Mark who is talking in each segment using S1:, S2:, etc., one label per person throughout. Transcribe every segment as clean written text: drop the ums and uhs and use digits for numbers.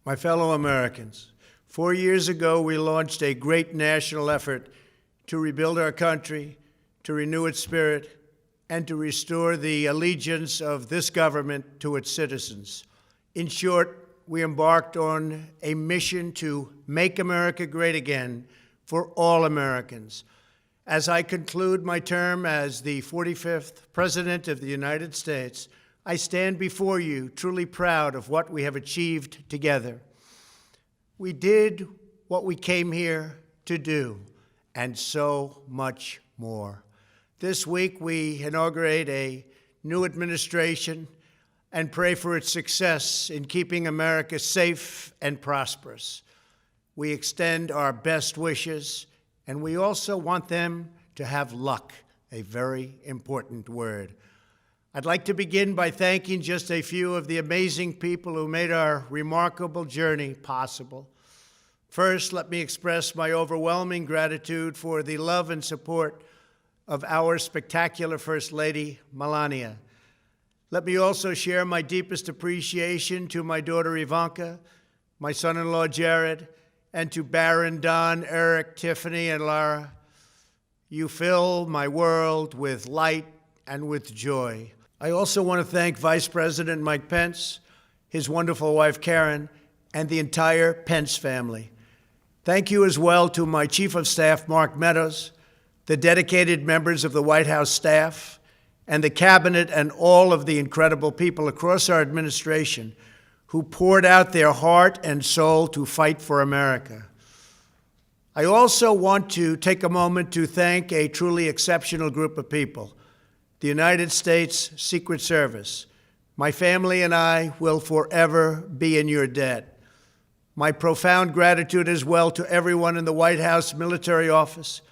S1: My fellow Americans, 4 years ago, we launched a great national effort to rebuild our country, to renew its spirit, and to restore the allegiance of this government to its citizens. In short, we embarked on a mission to make America great again for all Americans. As I conclude my term as the 45th President of the United States, I stand before you truly proud of what we have achieved together. We did what we came here to do, and so much more. This week, we inaugurate a new administration and pray for its success in keeping America safe and prosperous. We extend our best wishes, and we also want them to have luck, a very important word. I'd like to begin by thanking just a few of the amazing people who made our remarkable journey possible. First, let me express my overwhelming gratitude for the love and support of our spectacular First Lady, Melania. Let me also share my deepest appreciation to my daughter Ivanka, my son-in-law Jared, and to Barron, Don, Eric, Tiffany, and Lara. You fill my world with light and with joy. I also want to thank Vice President Mike Pence, his wonderful wife Karen, and the entire Pence family. Thank you as well to my Chief of Staff, Mark Meadows, the dedicated members of the White House staff, and the Cabinet, and all of the incredible people across our administration who poured out their heart and soul to fight for America. I also want to take a moment to thank a truly exceptional group of people, the United States Secret Service. My family and I will forever be in your debt. My profound gratitude as well to everyone in the White House Military Office,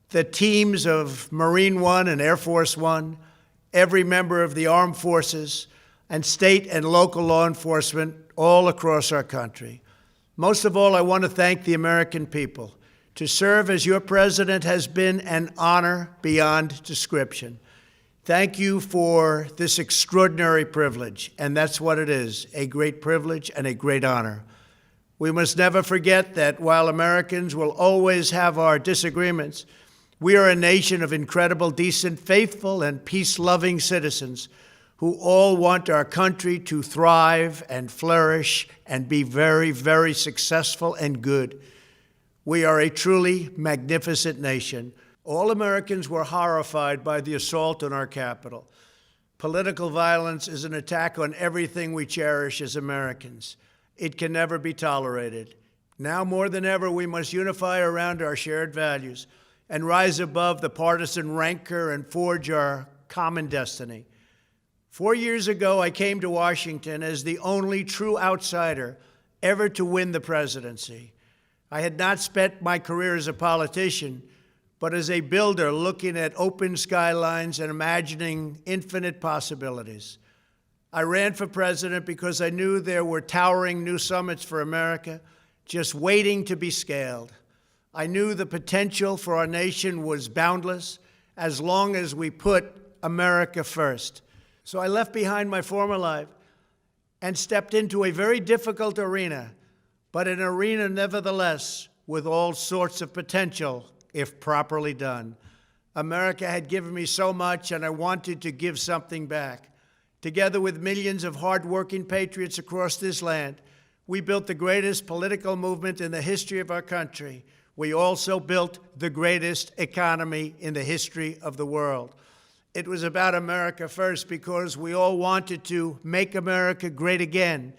S1: the teams of Marine One and Air Force One, every member of the armed forces, and state and local law enforcement all across our country. Most of all, I want to thank the American people. To serve as your president has been an honor beyond description. Thank you for this extraordinary privilege, and that's what it is, a great privilege and a great honor. We must never forget that while Americans will always have our disagreements, we are a nation of incredible, decent, faithful, and peace-loving citizens who all want our country to thrive and flourish and be very, very successful and good. We are a truly magnificent nation. All Americans were horrified by the assault on our Capitol. Political violence is an attack on everything we cherish as Americans. It can never be tolerated. Now more than ever, we must unify around our shared values and rise above the partisan rancor and forge our common destiny. 4 years ago, I came to Washington as the only true outsider ever to win the presidency. I had not spent my career as a politician, but as a builder looking at open skylines and imagining infinite possibilities. I ran for president because I knew there were towering new summits for America just waiting to be scaled. I knew the potential for our nation was boundless as long as we put America first. So I left behind my former life and stepped into a very difficult arena, but an arena nevertheless with all sorts of potential if properly done. America had given me so much, and I wanted to give something back. Together with millions of hardworking patriots across this land, we built the greatest political movement in the history of our country. We also built the greatest economy in the history of the world. It was about America first because we all wanted to make America great again.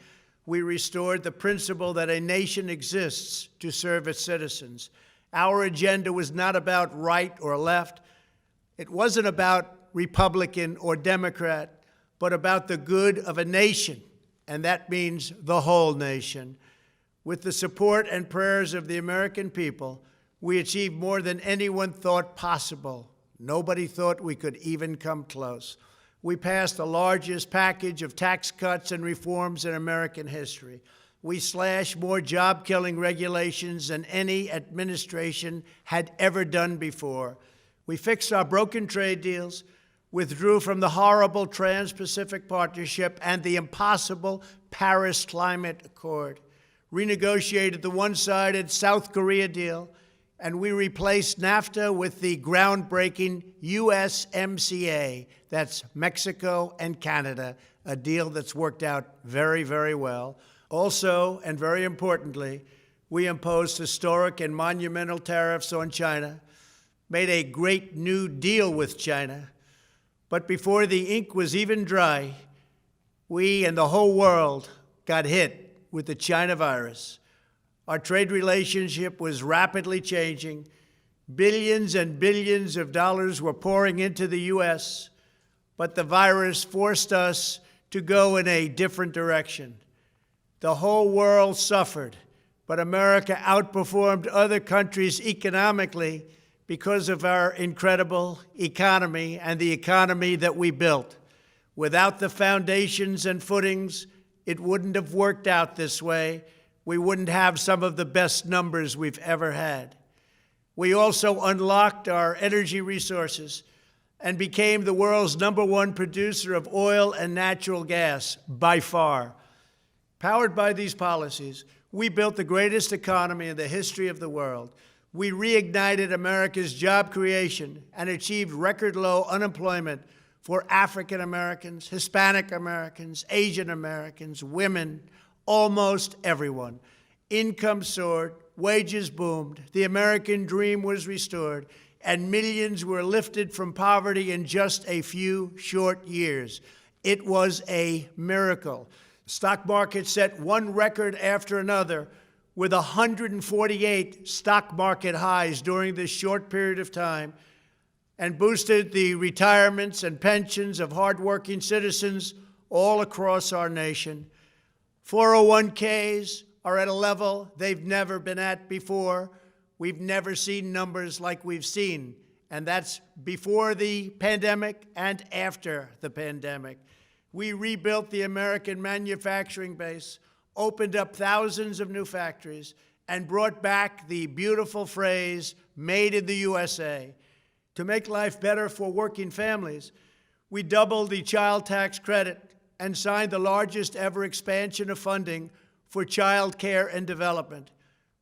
S1: We restored the principle that a nation exists to serve its citizens. Our agenda was not about right or left. It wasn't about Republican or Democrat, but about the good of a nation, and that means the whole nation. With the support and prayers of the American people, we achieved more than anyone thought possible. Nobody thought we could even come close. We passed the largest package of tax cuts and reforms in American history. We slashed more job-killing regulations than any administration had ever done before. We fixed our broken trade deals, withdrew from the horrible Trans-Pacific Partnership and the impossible Paris Climate Accord, renegotiated the one-sided South Korea deal, and we replaced NAFTA with the groundbreaking USMCA. That's Mexico and Canada, a deal that's worked out very, very well. Also, and very importantly, we imposed historic and monumental tariffs on China, made a great new deal with China. But before the ink was even dry, we and the whole world got hit with the China virus. Our trade relationship was rapidly changing. Billions and billions of dollars were pouring into the U.S., but the virus forced us to go in a different direction. The whole world suffered, but America outperformed other countries economically because of our incredible economy and the economy that we built. Without the foundations and footings, it wouldn't have worked out this way. We wouldn't have some of the best numbers we've ever had. We also unlocked our energy resources and became the world's #1 producer of oil and natural gas, by far. Powered by these policies, we built the greatest economy in the history of the world. We reignited America's job creation and achieved record low unemployment for African Americans, Hispanic Americans, Asian Americans, women, almost everyone. Income soared, wages boomed, the American dream was restored, and millions were lifted from poverty in just a few short years. It was a miracle. The stock market set one record after another, with 148 stock market highs during this short period of time, and boosted the retirements and pensions of hardworking citizens all across our nation. 401ks are at a level they've never been at before. We've never seen numbers like we've seen, and that's before the pandemic and after the pandemic. We rebuilt the American manufacturing base, opened up thousands of new factories, and brought back the beautiful phrase, "Made in the USA." To make life better for working families, we doubled the child tax credit and signed the largest ever expansion of funding for child care and development.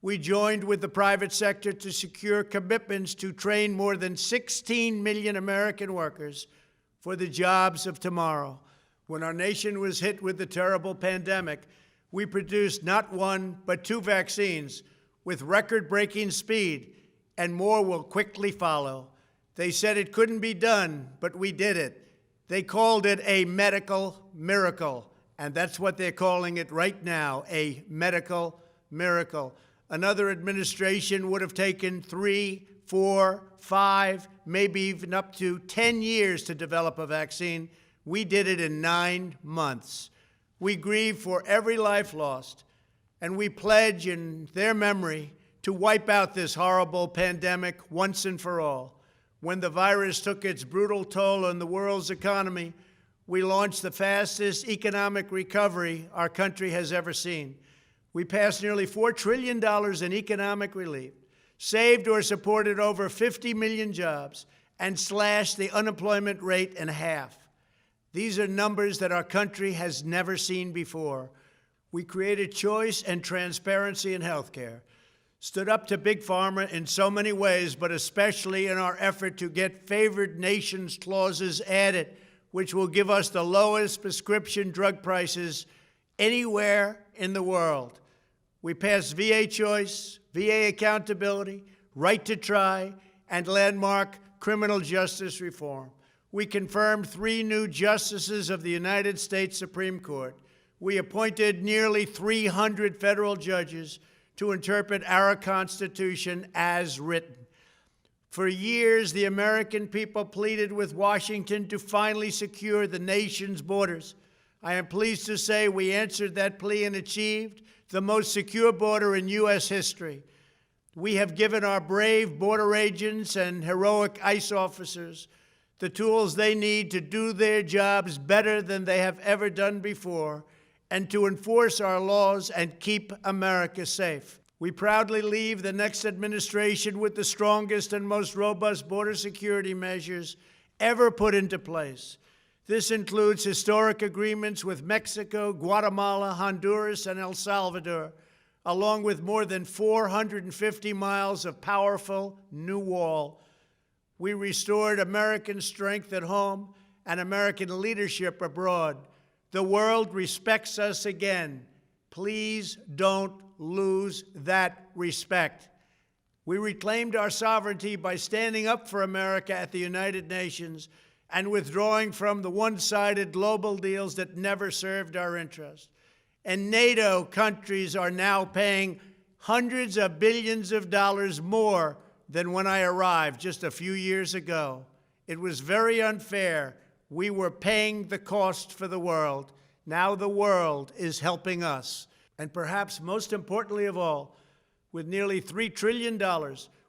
S1: We joined with the private sector to secure commitments to train more than 16 million American workers for the jobs of tomorrow. When our nation was hit with the terrible pandemic, we produced not one, but 2 vaccines with record-breaking speed, and more will quickly follow. They said it couldn't be done, but we did it. They called it a medical miracle, and that's what they're calling it right now, a medical miracle. Another administration would have taken 3, 4, 5, maybe even up to 10 years to develop a vaccine. We did it in 9 months. We grieve for every life lost, and we pledge in their memory to wipe out this horrible pandemic once and for all. When the virus took its brutal toll on the world's economy, we launched the fastest economic recovery our country has ever seen. We passed nearly $4 trillion in economic relief, saved or supported over 50 million jobs, and slashed the unemployment rate in half. These are numbers that our country has never seen before. We created choice and transparency in healthcare, stood up to Big Pharma in so many ways, but especially in our effort to get favored nations clauses added, which will give us the lowest prescription drug prices anywhere in the world. We passed VA choice, VA accountability, right to try, and landmark criminal justice reform. We confirmed 3 new justices of the United States Supreme Court. We appointed nearly 300 federal judges to interpret our Constitution as written. For years, the American people pleaded with Washington to finally secure the nation's borders. I am pleased to say we answered that plea and achieved the most secure border in U.S. history. We have given our brave border agents and heroic ICE officers the tools they need to do their jobs better than they have ever done before, and to enforce our laws and keep America safe. We proudly leave the next administration with the strongest and most robust border security measures ever put into place. This includes historic agreements with Mexico, Guatemala, Honduras, and El Salvador, along with more than 450 miles of powerful new wall. We restored American strength at home and American leadership abroad. The world respects us again. Please don't lose that respect. We reclaimed our sovereignty by standing up for America at the United Nations and withdrawing from the one-sided global deals that never served our interest. And NATO countries are now paying hundreds of billions of dollars more than when I arrived just a few years ago. It was very unfair. We were paying the cost for the world. Now the world is helping us. And perhaps most importantly of all, with nearly $3 trillion,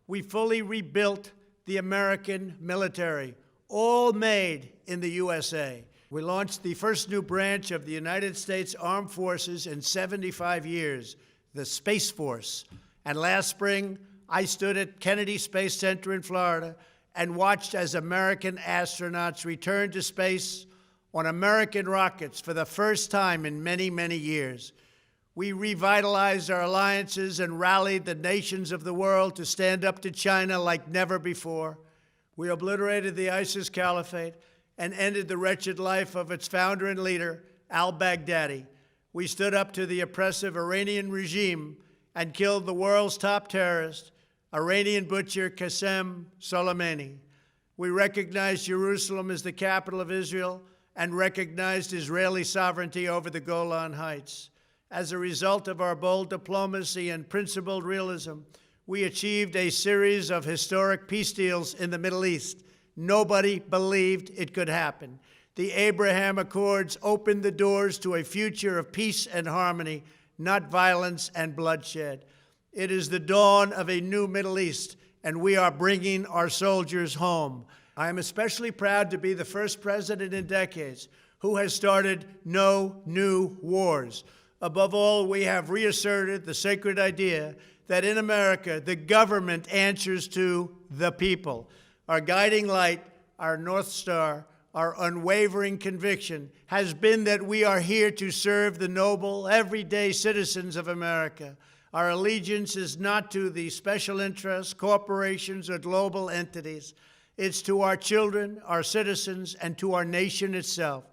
S1: we fully rebuilt the American military, all made in the USA. We launched the first new branch of the United States Armed Forces in 75 years, the Space Force. And last spring, I stood at Kennedy Space Center in Florida and watched as American astronauts returned to space on American rockets for the first time in many, many years. We revitalized our alliances and rallied the nations of the world to stand up to China like never before. We obliterated the ISIS caliphate and ended the wretched life of its founder and leader, al-Baghdadi. We stood up to the oppressive Iranian regime and killed the world's top terrorist, Iranian butcher Qasem Soleimani. We recognized Jerusalem as the capital of Israel and recognized Israeli sovereignty over the Golan Heights. As a result of our bold diplomacy and principled realism, we achieved a series of historic peace deals in the Middle East. Nobody believed it could happen. The Abraham Accords opened the doors to a future of peace and harmony, not violence and bloodshed. It is the dawn of a new Middle East, and we are bringing our soldiers home. I am especially proud to be the first president in decades who has started no new wars. Above all, we have reasserted the sacred idea that in America, the government answers to the people. Our guiding light, our North Star, our unwavering conviction has been that we are here to serve the noble, everyday citizens of America. Our allegiance is not to the special interests, corporations, or global entities. It's to our children, our citizens, and to our nation itself.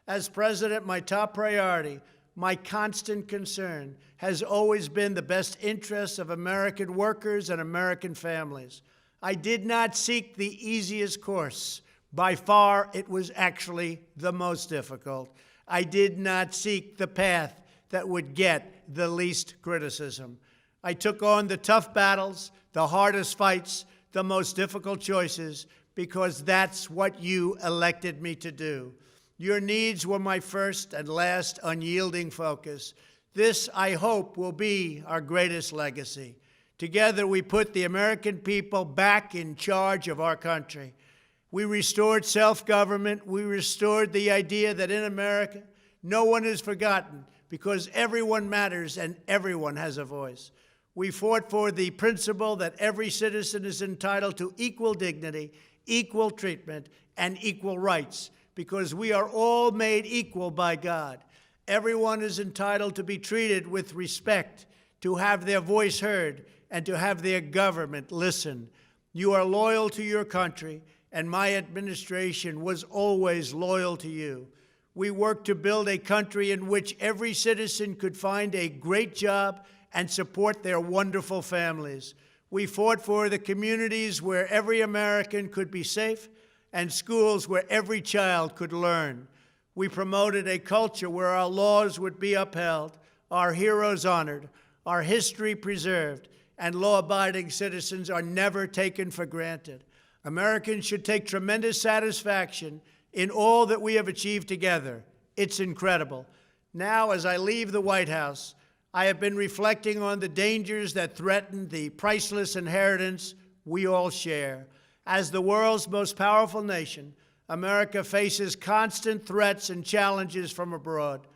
S1: As president, my top priority, my constant concern, has always been the best interests of American workers and American families. I did not seek the easiest course. By far, it was actually the most difficult. I did not seek the path that would get the least criticism. I took on the tough battles, the hardest fights, the most difficult choices, because that's what you elected me to do. Your needs were my first and last unyielding focus. This, I hope, will be our greatest legacy. Together, we put the American people back in charge of our country. We restored self-government. We restored the idea that in America, no one is forgotten because everyone matters and everyone has a voice. We fought for the principle that every citizen is entitled to equal dignity, equal treatment, and equal rights because we are all made equal by God. Everyone is entitled to be treated with respect, to have their voice heard, and to have their government listen. You are loyal to your country, and my administration was always loyal to you. We worked to build a country in which every citizen could find a great job and support their wonderful families. We fought for the communities where every American could be safe and schools where every child could learn. We promoted a culture where our laws would be upheld, our heroes honored, our history preserved, and law-abiding citizens are never taken for granted. Americans should take tremendous satisfaction in all that we have achieved together. It's incredible. Now, as I leave the White House, I have been reflecting on the dangers that threaten the priceless inheritance we all share. As the world's most powerful nation, America faces constant threats and challenges from abroad.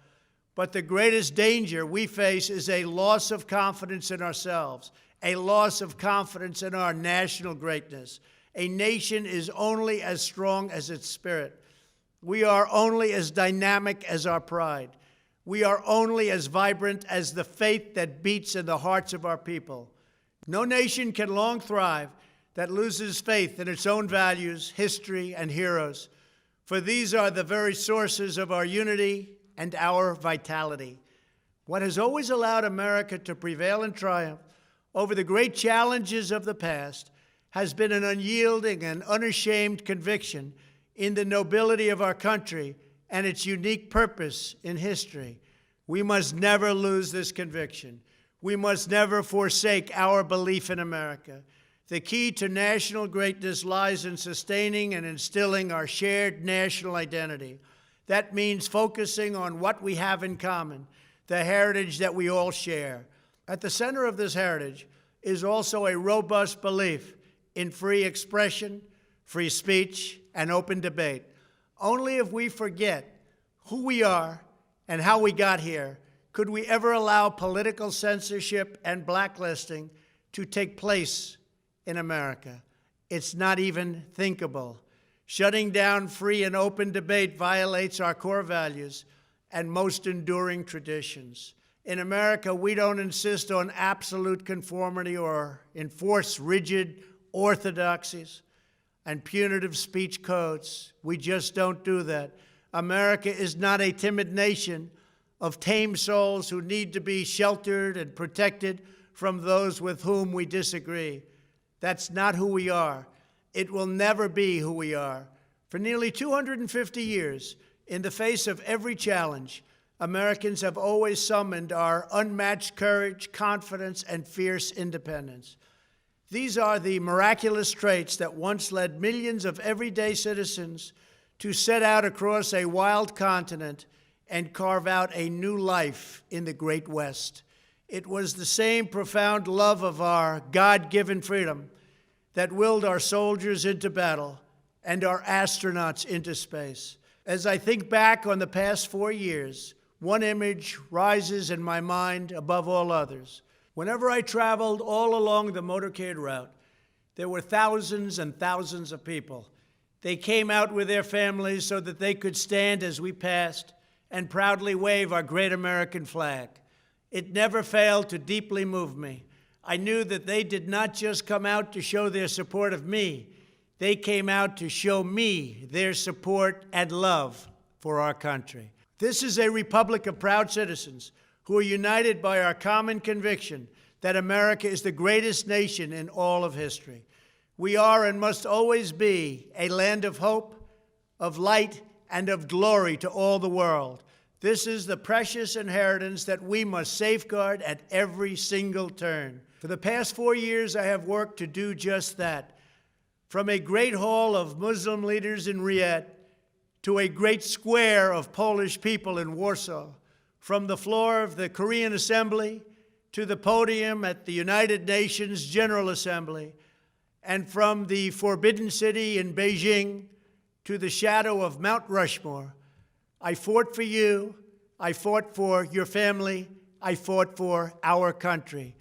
S1: But the greatest danger we face is a loss of confidence in ourselves, a loss of confidence in our national greatness. A nation is only as strong as its spirit. We are only as dynamic as our pride. We are only as vibrant as the faith that beats in the hearts of our people. No nation can long thrive that loses faith in its own values, history, and heroes, for these are the very sources of our unity and our vitality. What has always allowed America to prevail and triumph over the great challenges of the past has been an unyielding and unashamed conviction in the nobility of our country and its unique purpose in history. We must never lose this conviction. We must never forsake our belief in America. The key to national greatness lies in sustaining and instilling our shared national identity. That means focusing on what we have in common, the heritage that we all share. At the center of this heritage is also a robust belief in free expression, free speech, and open debate. Only if we forget who we are and how we got here could we ever allow political censorship and blacklisting to take place in America. It's not even thinkable. Shutting down free and open debate violates our core values and most enduring traditions. In America, we don't insist on absolute conformity or enforce rigid orthodoxies and punitive speech codes. We just don't do that. America is not a timid nation of tame souls who need to be sheltered and protected from those with whom we disagree. That's not who we are. It will never be who we are. For nearly 250 years, in the face of every challenge, Americans have always summoned our unmatched courage, confidence, and fierce independence. These are the miraculous traits that once led millions of everyday citizens to set out across a wild continent and carve out a new life in the Great West. It was the same profound love of our God-given freedom that willed our soldiers into battle and our astronauts into space. As I think back on the past 4 years, one image rises in my mind above all others. Whenever I traveled all along the motorcade route, there were thousands and thousands of people. They came out with their families so that they could stand as we passed and proudly wave our great American flag. It never failed to deeply move me. I knew that they did not just come out to show their support of me. They came out to show me their support and love for our country. This is a republic of proud citizens who are united by our common conviction that America is the greatest nation in all of history. We are and must always be a land of hope, of light, and of glory to all the world. This is the precious inheritance that we must safeguard at every single turn. For the past 4 years, I have worked to do just that. From a great hall of Muslim leaders in Riyadh to a great square of Polish people in Warsaw, from the floor of the Korean Assembly to the podium at the United Nations General Assembly, and from the Forbidden City in Beijing to the shadow of Mount Rushmore, I fought for you, I fought for your family, I fought for our country.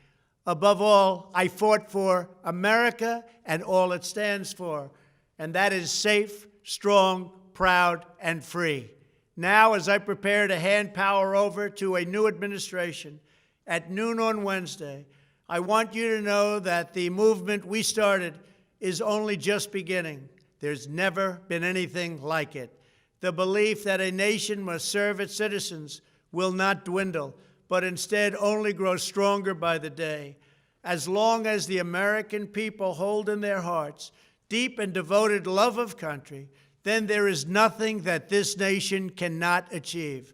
S1: Above all, I fought for America and all it stands for, and that is safe, strong, proud, and free. Now, as I prepare to hand power over to a new administration at noon on Wednesday, I want you to know that the movement we started is only just beginning. There's never been anything like it. The belief that a nation must serve its citizens will not dwindle, but instead only grow stronger by the day. As long as the American people hold in their hearts deep and devoted love of country, then there is nothing that this nation cannot achieve.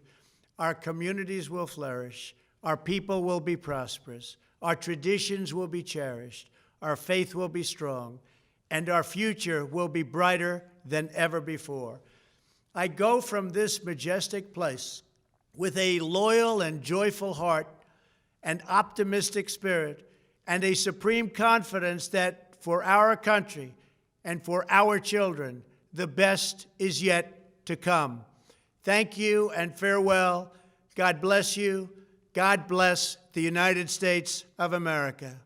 S1: Our communities will flourish, our people will be prosperous, our traditions will be cherished, our faith will be strong, and our future will be brighter than ever before. I go from this majestic place with a loyal and joyful heart, an optimistic spirit, and a supreme confidence that for our country and for our children, the best is yet to come. Thank you and farewell. God bless you. God bless the United States of America.